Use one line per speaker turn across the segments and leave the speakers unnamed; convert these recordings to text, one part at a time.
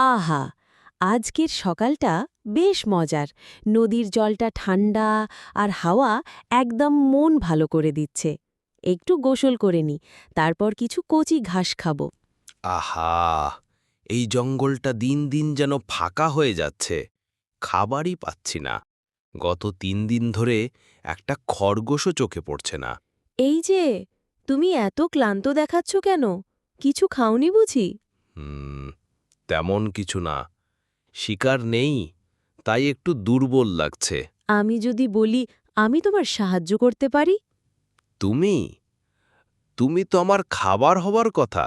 আহা! আজকের সকালটা বেশ মজার। নদীর জলটা ঠান্ডা আর হাওয়া একদম মন ভালো করে দিচ্ছে। একটু গোসল করে নি, তারপর কিছু কচি ঘাস খাবো।
আহা! এই জঙ্গলটা দিন দিন যেন ফাঁকা হয়ে যাচ্ছে। খাবারই পাচ্ছি না। গত ৩ দিন ধরে একটা খরগোশও চোখে পড়ছে না।
এই যে, তুমি এত ক্লান্ত দেখাচ্ছ কেন? কিছু খাওনি বুঝি?
হুম, তেমন কিছু না। শিকার নেই, তাই একটু দুর্বল লাগছে।
আমি যদি বলি আমি তোমার সাহায্য করতে পারি?
তুমি? তুমি তো আমার খাবার হবার কথা,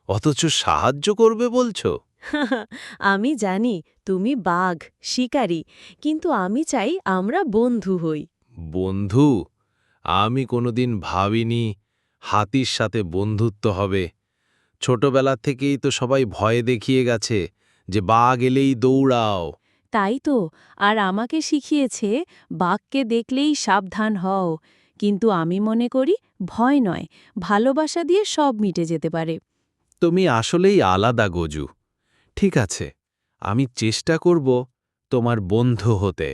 অথচ সাহায্য করবে বলছো?
আমি জানি তুমি বাঘ, শিকারী, কিন্তু আমি চাই আমরা বন্ধু হই।
বন্ধু? আমি কোনোদিন ভাবিনি হাতির সাথে বন্ধুত্ব হবে। ছোটবেলা থেকেই তো সবাই ভয় দেখিয়ে গেছে যে বাঘ এলেই দৌড়াও।
তাই তো, আর আমাকে শিখিয়েছে বাঘকে দেখলেই সাবধান হও, কিন্তু আমি মনে করি ভয় নয়, ভালোবাসা দিয়ে সব মিটে যেতে পারে।
তুমি আসলেই আলাদা গজু। ঠিক আছে, আমি চেষ্টা করব তোমার বন্ধু হতে।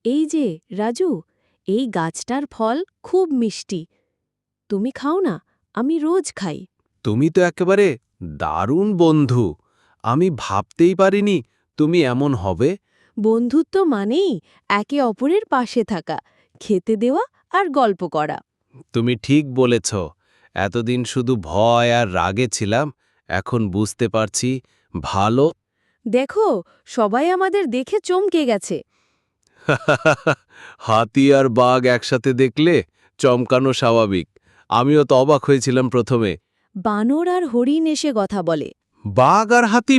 এই যে রাজু, এই গাছটার ফল খুব মিষ্টি, তুমি খাও না? আমি রোজ খাই।
তুমি তো একেবারে দারুণ বন্ধু। আমি ভাবতেই পারিনি তুমি এমন হবে।
বন্ধুত্ব মানেই একে অপরের পাশে থাকা, খেতে দেওয়া আর গল্প করা।
তুমি ঠিক বলেছ। এতদিন শুধু ভয় আর রাগে ছিলাম, এখন বুঝতে পারছি ভালো।
দেখো, সবাই আমাদের দেখে চমকে গেছে।
হাতি আর বাঘ একসাথে দেখলে চমকানো স্বাভাবিক। আমিও তো অবাক হয়েছিলাম প্রথমে।
বানর আর হরিণ এসে কথা বলে।
বাঘ আর হাতি